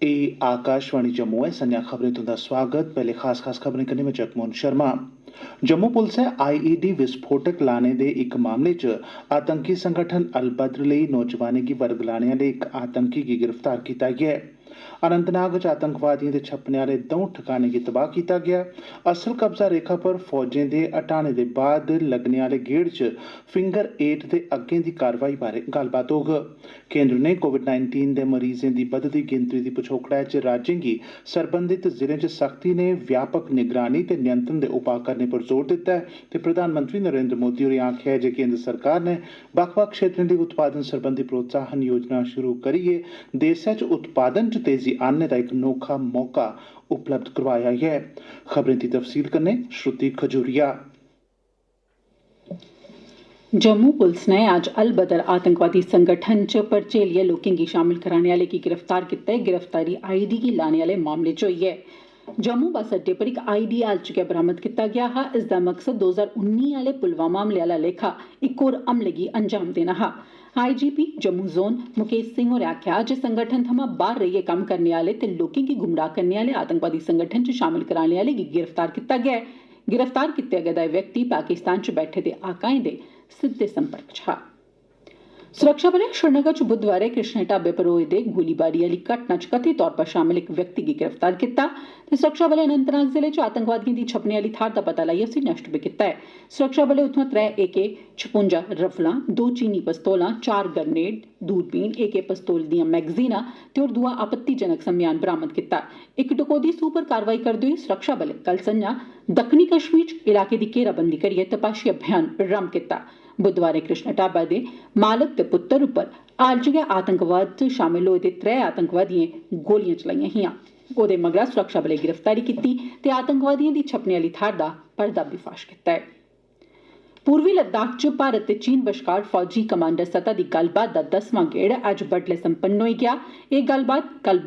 आकाशवाणी जम्मू है। संध्या खबरें तुंदा स्वागत। पहले खास खबरें कन्नै में जगमोहन शर्मा। जम्मू पुलसै आईईडी विस्फोटक लाने दे इक मामले च आतंकी संगठन अल बद्र लेई नौजवानें गी वरगलाने आले इक आतंकी गी गिरफ्तार कीता गेआ ऐ। अनंतनाग च आतंकवादिएं दे छप्पने आले दौं ठिकानें गी तबाह कीता गेआ। असल कब्जा रेखा पर फौजें दे हटाने दे बाद लग्गने आले गेड़ च फिंगर 8 दे अग्गें दी कार्रवाई बारै गल्लबात होग। केन्द्र ने कोविड-19 दे मरीजें दी बधदी गिनतरी दी पछोकड़ै च राज्यें गी सरबंधित जिलें च सख्ती ने व्यापक निगरानी ते नियंत्रण दे उपाऽ करने पर जोर दित्ता ऐ ते प्रधानमंत्री नरेन्द्र मोदी होरें आखेआ ऐ जे केन्द्र सरकार ने बक्ख-बक्ख क्षेत्रें दी उत्पादन सरबंधी प्रोत्साहन योजना शुरू करियै देसै च उत्पादन च तेजी आनने दा इक नोखा मौका उपलब्ध करोआया ऐ। खबरें दी तफसील कन्नै श्रुति खजूरिया। जम्मू पुलस नै अज्ज अल बदर आतंकवादी संगठन च भरचेलिए लोकें गी शामल कराने आले गी गिरफ्तार कीता ऐ। गिरफ्तारी आईडी गी लाने आले मामले च होई ऐ। जम्मू बस अड्डे पर इक आईडी हाल च गै बरामद कीता गेआ हा। इसदा मकसद 2019 आले पुलवामा हमले आला लेखा इक होर हमले गी अंजाम देना हा। आईजीपी जम्मू जोन मुकेश सिंह होरें आखेआ जे संगठन थमां बाहर रेइयै कम्म करने आले ते लोकें गी गुमराह करने आले आतंकवादी संगठन च शामल कराने आले गी गिरफ्तार कीता गेआ ऐ। गिरफ्तार कीता गेदा व्यक्ति पाकिस्तान च बैठे दे आकाएं दे सिद्दे संपर्क च हा। सुरक्षाबलें श्रीनगर च बुधवारें कृष्ण ढाबे पर होए दे गोलीबारी आली घटना च कथित तौर पर शामल इक व्यक्ति गी गिरफ्तार कीता ते सुरक्षाबलें अनंतनाग जिले च आतंकवादिएं दी छप्पने आली थाह्र दा पता लाइयै उसी नष्ट बी कीता ऐ। सुरक्षाबलें उत्थुआं 3 AK-56 रफलां, 2 चीनी पिस्तौलां, 4 ग्रनेड, दूरबीन, AK पिस्तौल दियां मैगजीनां ते होर दूआ आपत्तिजनक समेयान बरामद कीता। इक टकोह्दी सूह पर कार्रवाई करदे होई सुरक्षाबलें कल संझां दक्खनी कश्मीर च इलाके दी घेराबंदी करियै तपाशी अभियान रम्भ कीता। बुधवारें कृष्ण ढाबा दे मालक ते पुत्तर उप्पर हाल च गै आतंकवाद च शामल होए दे 3 आतंकवादिएं गोलियां चलाईयां हियां। ओह्दे मगरा सुरक्षाबलें गिरफ्तारी कीती ते आतंकवादिएं दी छप्पने आली थाह्र दा पर्दा बी फाश कीता ऐ। पूर्वी लद्दाख च भारत ते चीन बश्कार फौजी कमांडर सतह दी गल्लबात दा 10वां गेड़ अज्ज बड्डलै संपन्न होई गेआ। एह् गल्लबात कल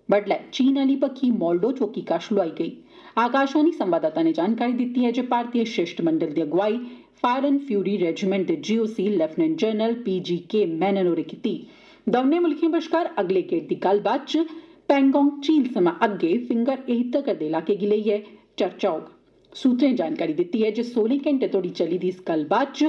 बड्डलै चीन आली बक्खी मोल्डो चौकी कश लोआई गेई। आकाशवाणी संवाददाता ने जानकारी दित्ती ऐ जे भारतीय शिष्टमंडल दी अगुवाई fire and fury regiment related GOC lieutenant general PGK मैनन होरें कीती। दौनें मुल्खें बश्कार अगले गेड़ दी गल्लबात च पैंगोंग झील थमां अग्गे फिंगर 8 तगर दे इलाके गी लेइयै चर्चा होग। सूत्रें जानकारी दित्ती ऐ जे 16 घैंटे तोड़ी चली दी इस गल्लबात च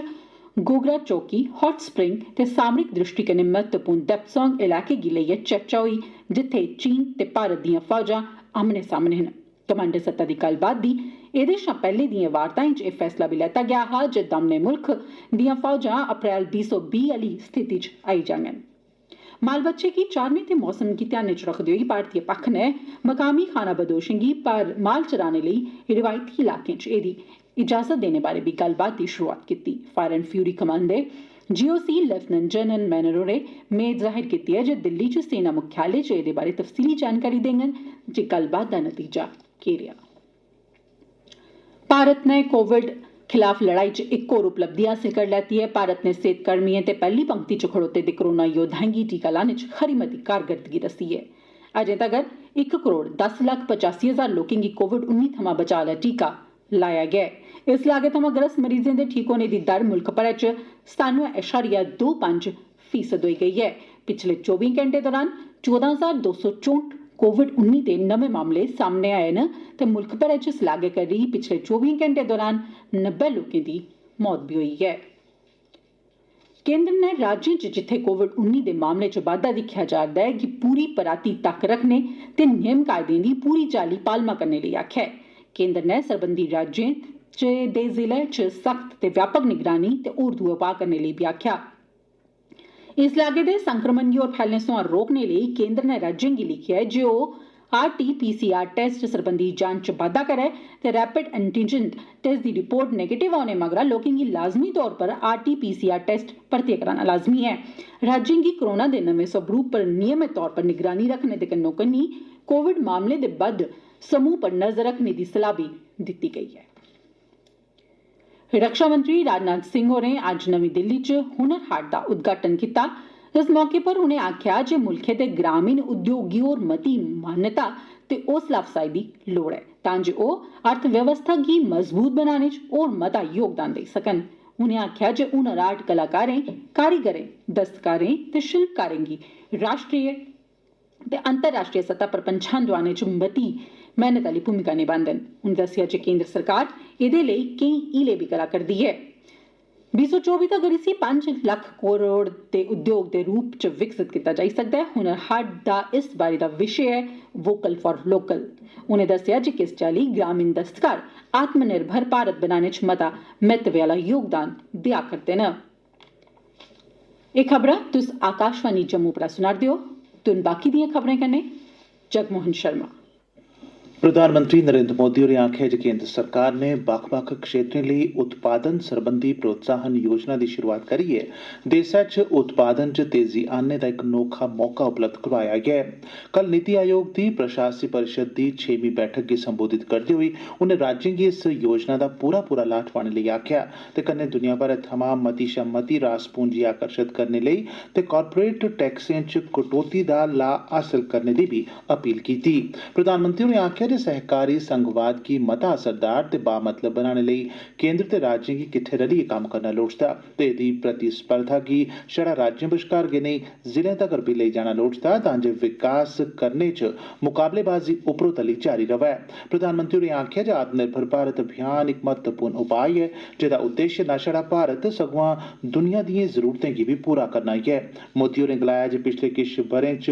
गोगरा चौकी, हॉट स्प्रिंग ते सामरिक दृष्टि कन्नै महत्वपूर्ण डेप्सोंग इलाके गी लेइयै चर्चा होई जित्थे चीन ते भारत दियां फौजां आमने सामने न। कमांडर सतह दी गल्लबात दी एह्दे शा पैह्ले दिएं वार्ताएं च एह् फैसला बी लैता गेआ हा जे दौनें मुल्ख दियां फौजां अप्रैल 2020 आली स्थिति च आई जाङन। माल बच्छे गी चारने ते मौसम गी ध्यानै च रखदे होई भारतीय पक्ख ने मकामी खानाबदोशें गी माल चराने लेई रिवायती इलाकें च एह्दी इजाजत देने बारै बी गल्लबात दी शुरुआत कीती। Fire and fury commander GOC lieutenant general मैनन होरें मेद जाहिर कीती ऐ जे दिल्ली च सेना मुख्यालय च एह्दे बारै तफसीली जानकारी देङन जे गल्लबात दा नतीजा केह् रेहा। भारत ने कोविड खिलाफ लड़ाई च इक होर उपलब्धि हासिल करी लैती ऐ। भारत ने सेहतकर्मिएं ते पैह्ली पंक्ति च खड़ोते दे कोरोना योद्धाएं गी टीका लाने च खरी मती कारकरदगी दस्सी ऐ। अजें तगर 1,10,85,000 लोकें गी कोविड-19 थमां बचाव आह्ला टीका लाया गेआ ऐ। इस लागै थमां ग्रस्त मरीजें दे ठीक होने दी दर मुल्ख भरै च 97.25% होई गेई ऐ। पिछले 24 घैंटे दौरान 14,264 कोविड-19 दे नमें मामले सामने आए न ते मुल्ख भरै च इस लागै करी पिछले 24 घैंटे दौरान 90 लोकें दी मौत बी होई ऐ। केन्द्र ने राज्यें च जित्थे कोविड-19 दे मामले च बाद्दा दिक्खेआ जा'रदा ऐ गी पूरी पराती तक्क रखने ते नियम कायदें दी पूरी चाल्ली पालमा करने लेई आखेआ ऐ। केन्द्र ने सरबंधी राज्यें दे जिले च सख्त ते व्यापक निगरानी ते होर दुए उपाऽ करने लेई बी आखेआ। इस लागै दे संक्रमण गी होर फैलने सोयां रोकने लेई केन्द्र ने राज्यें गी लिखेआ ऐ जे ओह् RT-PCR टेस्ट सरबंधी जांच च बाद्दा करै ते रैपिड एंटीजन टेस्ट दी रिपोर्ट नेगेटिव औने मगरा लोकें गी लाजमी तौर पर RT-PCR टेस्ट परतियै कराना लाजमी ऐ। राज्यें गी कोरोना दे नमें स्वरूप पर नियमित तौर पर निगरानी रखने दे कन्नो कन्नी कोविड मामले दे बद्ध समूह पर नजर रखने दी सलाह बी दित्ती गेई ऐ। रक्षा मंत्री राजनाथ सिंह होरें अज्ज नमीं दिल्ली च हुनर हाट दा उद्घाटन कीता। इस मौके पर उनें आखेआ जे मुल्खै दे ग्रामीण उद्योग गी होर मती मान्यता ते हौसला अफजाई दी लोड़ ऐ तां जे ओह् अर्थव्यवस्था गी मजबूत बनाने च होर मता योगदान देई सकन। उनें आखेआ जे हुनर हाट कलाकारें, कारीगरें, दस्तकारें ते शिल्पकारें गी राष्ट्रीय ते अंतर्राष्ट्रीय सतह पर पंछान दोआने च मती मेहनत आली भूमिका निभांदे न। उनें दस्सेआ जे केंद्र सरकार एह्दे लेई केई हीले बी करा करदी ऐ। 2024 तगर इसी 5 लक्ख करोड़ दे उद्योग दे रूप च विकसित कीता जाई सकदा ऐ। हुनर हाट दा इस बारी दा विशे ऐ वोकल फॉर लोकल। उनें दस्सेआ जे किस चाल्ली ग्रामीण दस्तकार आत्मनिर्भर भारत बनाने च मता महत्व आला योगदान देआ करदे न। एह् खबरां तुस आकाशवाणी जम्मू परा सुना'रदे ओ। तुन बाकी दियें खबरें कन्नै जगमोहन शर्मा। प्रधानमंत्री नरेंद्र मोदी होरें आखेआ जे केंद्र सरकार ने बक्ख बक्ख क्षेत्रें लेई उत्पादन सरबंधी प्रोत्साहन योजना दी शुरुआत करियै देसै च उत्पादन च तेजी आनने दा इक नोखा मौका उपलब्ध करोआया गेआ ऐ। कल नीति आयोग दी प्रशासकी परिषद दी 6मीं बैठक गी संबोधित करदे होई उनें राज्यें गी इस योजना दा पूरा लाह ठोआने लेई आखेआ ते कन्नै दुनिया भरै थमां मती शा मती रास पूंजी आकर्षित करने लेई ते कारपोरेट टैक्सें च कटौती दा लाह हासल करने दी बी अपील कीती। प्रधानमंत्री होरें आखेआ जे सहकारी संघवाद गी मता असरदार ते बामतलब बनाने लेई केंद्र ते राज्यें गी किट्ठे रलियै कम्म करना लोड़चदा ते एह्दी प्रतिस्पर्धा गी छड़ा राज्यें बश्कार गै नेई जिलें तगर बी लेई जाना लोड़चदा तां जे विकास करने च मुकाबलेबाजी उपरोतली जारी रवै। प्रधानमंत्री होरें आखेआ जे आत्मनिर्भर भारत अभियान इक महत्वपूर्ण उपाय ऐ जेह्दा उद्देश्य न छड़ा भारत सगुआं दुनिया दिएं जरूरतें गी बी पूरा करना ऐ। मोदी होरें गलाया जे पिछले किश ब'रें च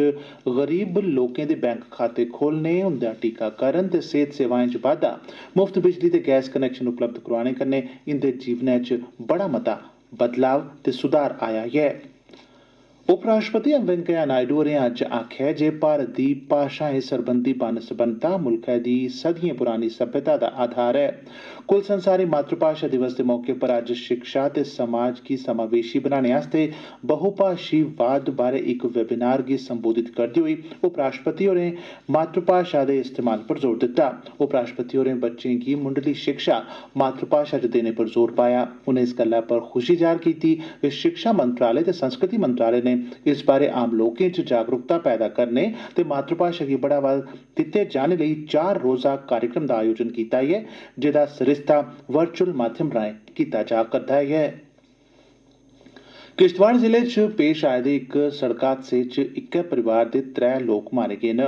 गरीब लोकें दे बैंक खाते खोलने उंदा टीकाकरण ते सेहत सेवाएं च बाद्दा मुफ्त बिजली ते गैस कनैक्शन उपलब्ध करोआने कन्नै इंदे जीवनै च बड़ा मता बदलाव ते सुधार आया ऐ। उपराष्ट्रपति एम वैंकेया नायडू होरें अज्ज आखेआ जे भारत दी भाषाएं सरबंधी बन्न-सबन्नता मुल्खै दी सदियें पुरानी सभ्यता दा आधार ऐ। कुल संसारी मातृभाषा दिवस दे मौके पर अज्ज शिक्षा ते समाज गी समावेशी बनाने आस्तै बहुभाषीवाद बारै इक वेबिनार गी संबोधित करदे होई उपराष्ट्रपति होरें मातृभाषा दे इस्तेमाल पर जोर दित्ता। उपराष्ट्रपति होरें बच्चें गी मुंडली शिक्षा मातृभाषा च देने पर जोर पाया। उनें इस गल्लै पर खुशी जाहर कीती जे शिक्षा मंत्रालय ते संस्कृति मंत्रालय ने इस बारे आम लोकें च जागरूकता पैदा करने ते मातृभाषा गी बढ़ावा दित्ते जाने लेई 4 रोज़ा कार्यक्रम दा आयोजन कीता ऐ जेह्दा सरिस्ता वर्चुअल माध्यम राएं कीता जा करदा ऐ। किश्तवाड़ जिले च पेश आए दे इक सड़क हादसे च इक्कै परिवार दे 3 लोक मारे गे न।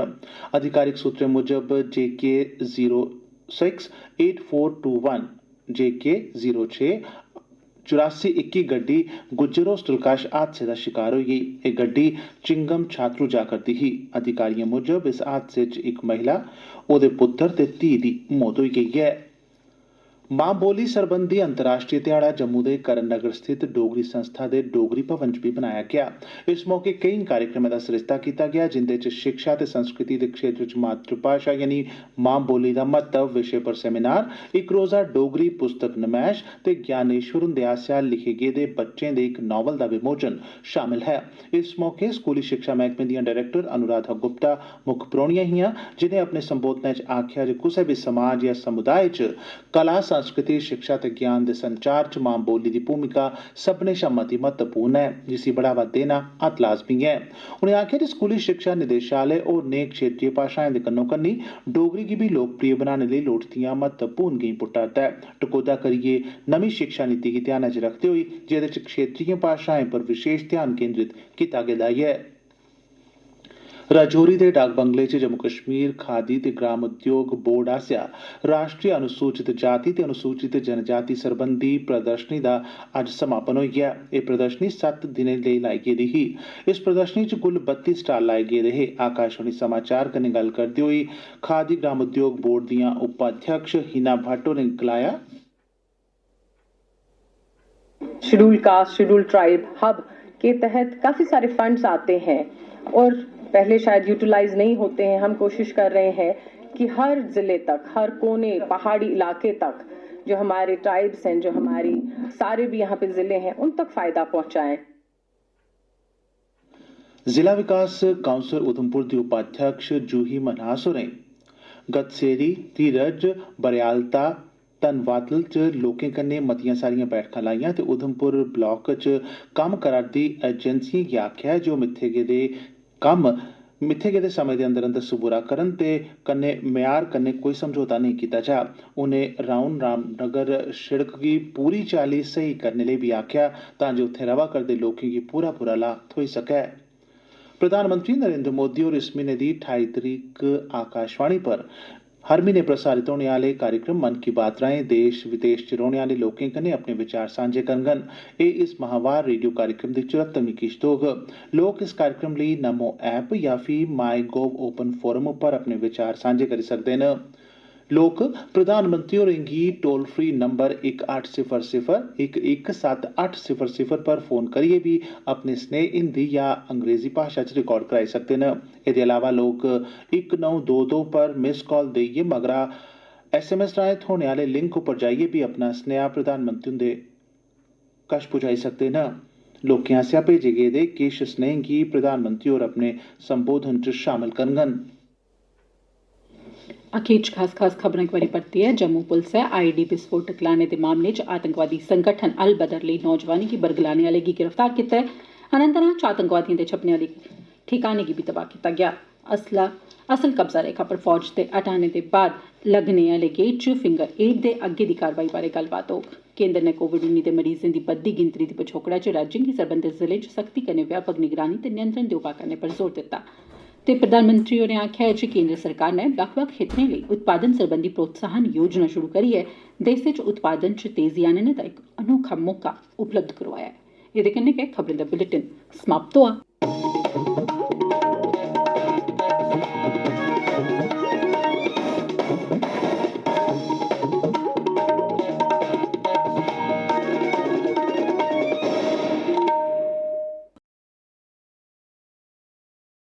अधिकारिक सूत्रें मुजब JK 068421 JK 06 8421 गड्डी गुज्जर होस्टल कश हादसे दा शिकार होई गेई। एह् गड्डी चिंगम छात्रू जा करदी ही। अधिकारिएं मुजब इस हादसे च इक महिला ओह्दे पुत्तर ते धी दी मौत होई गेई ऐ। मां बोली सरबंधी अंतर्राष्ट्रीय ध्याड़ा जम्मू दे करण नगर स्थित डोगरी संस्था दे डोगरी भवन च बी बनाया गेआ। इस मौके केईं कार्यक्रमें दा सरिस्ता कीता गेआ जिंदे च शिक्षा ते संस्कृति दे क्षेत्र च मातृभाषा यानी मां बोली दा महत्व विशे पर सेमिनार, इक रोज़ा डोगरी पुस्तक नमैश ते ज्ञानेश्वर हुंदे आसेआ लिखे गेदे बच्चें दे इक नावल दा विमोचन शामिल है। इस मौके स्कूली शिक्षा मैह्कमे दिआं डायरैक्टर अनुराधा गुप्ता मुक्ख परौह्नियां हिआं जिनें अपने संबोधनै च आखेआ जे कुसै बी समाज या समुदाय च कला संस्कृति शिक्षा ते ज्ञान दे संचार च मां बोली दी भूमिका सब्भनें शा मती महत्वपूर्ण ऐ जिसी बढ़ावा देना अत्त लाज़मी ऐ। उनें आखेआ जे स्कूली शिक्षा निदेशालय होरनें क्षेत्रीय भाषाएं दे कन्नो कन्नी डोगरी गी बी लोकप्रिय बनाने लेई लोड़चदिआं महत्वपूर्ण गैंई पुट्टा'रदा ऐ। टकोह्दा करियै नमीं शिक्षा नीति गी ध्यानै च रखदे होई जेह्दे च क्षेत्रीय भाषाएं पर विशेष ध्यान केंद्रित कीता गेदा ऐ। राजौरी दे डाक बंगले च जम्मू कश्मीर खादी ते ग्राम उद्योग बोर्ड आसेआ राष्ट्री अनुसूचित जाति ते अनुसूचित जनजाति सरबंधी प्रदर्शनी दा अज्ज समापन होई गेआ। एह् प्रदर्शनी 7 दिनें लेई लाई गेदी ही। इस प्रदर्शनी च कुल 32 स्टाल लाए गेदे हे। आकाशवाणी समाचार कन्नै गल्ल करदे होई खादी ग्राम उद्योग बोर्ड दिआं उपाध्यक्ष हिना भट्ट होरें गलाया, schedule caste schedule tribe hub के तहत काफ़ी सारे फंड्स आते हैं और पहले शायद यूटिलाइज नहीं होते हैं। हम कोशिश कर रहे हैं कि हर ज़िले तक, हर कोने, पहाड़ी इलाके तक जो हमारे ट्राइब्स हैं, जो हमारी सारे भी यहाँ पे ज़िले हैं, उन तक फ़ायदा पहुँचाएं। जिला विकास काउंसल उधमपुर दी उपाध्यक्ष जूही मन्हास होरें गतसेरी, धीरज, बरयालता, धनवातल च लोकें कन्नै मतियां सारियां बैठकां लाइयां ते उधमपुर ब्लाक च कम्म करा'रदी एजेंसिएं गी आखेआ जे ओह् मित्थे गेदे समें दे अंदर अंदर सबूरा करन ते कन्नै म्यार कन्नै कोई समझौता नेईं कीता जा। उनें राउन रामनगर शिड़क गी पूरी चाल्ली स्हेई करने लेई बी आखेआ तां जे उत्थें रवा करदे लोकें गी पूरा लाह् थ्होई सकै। प्रधानमंत्री नरेंद्र मोदी होर इस म्हीने दी 28 तरीक आकाशवाणी पर हर म्हीने प्रसारित होने आह्ले कार्यक्रम मन की बात राएं देश विदेश च रौहने आह्ले लोकें कन्नै अपने विचार सांझे करङन। एह् इस माहवार रेडियो कार्यक्रम दी 74वीं किश्त होग। लोक इस कार्यक्रम लेई नमो ऐप या फ्ही माई गोव ओपन फोरम उप्पर अपने विचार सांझे करी सकदे न। लोक प्रधानमंत्री होरें गी टोल फ्री नंबर 1800-117800 पर फोन करियै बी अपने स्नेह हिंदी या अंग्रेजी भाषा च रिकार्ड कराई सकदे न। एह्दे अलावा लोक 1922 पर मिस कॉल देइयै मगरा SMS राएं थ्होने आह्ले लिंक उप्पर जाइयै बी अपना स्नेहा प्रधानमंत्री हुंदे कश पुजाई सकदे न। लोकें आसेआ भेजे गेदे किश स्नेहें गी प्रधानमंत्री होर अपने संबोधन च शामल करङन। अखीर च खास खबरां इक बारी परतियै जम्मू पुलसै आईडी विस्फोटक लाने दे मामले च आतंकवादी संगठन अल बदर लेई नौजवानें गी बरगलाने आह्ले गी गिरफ्तार कीता ऐ। अनंतनाग च आतंकवादिएं दे छप्पने आह्ले ठिकाने गी बी तबाह कीता गेआ। असल कब्जा रेखा पर फौज दे हटाने दे बाद लग्गने आह्ले गेट च फिंगर 8 दे अग्गे दी कार्रवाई बारै गल्लबात होग। केंद्र ने कोविड-19 दे मरीजें दी बद्दी गिनतरी दी पछोकड़ा च राज्यें गी सरबंधत जिलें च सख्ती कन्नै व्यापक निगरानी ते नियंत्रण दे उपाऽ करने पर जोर दित्ता। ते प्रधानमंत्री होरें आखेआ ऐ जे केंद्र सरकार ने बक्ख-बक्ख खेत्तरें लेई उत्पादन सरबंधी प्रोत्साहन योजना शुरू करियै देसै च उत्पादन च तेजी आह्नने दा इक अनोखा मौका उपलब्ध करोआया ऐ। एह्दे कन्नै गै खबरें दा बुलेटिन समाप्त होआ।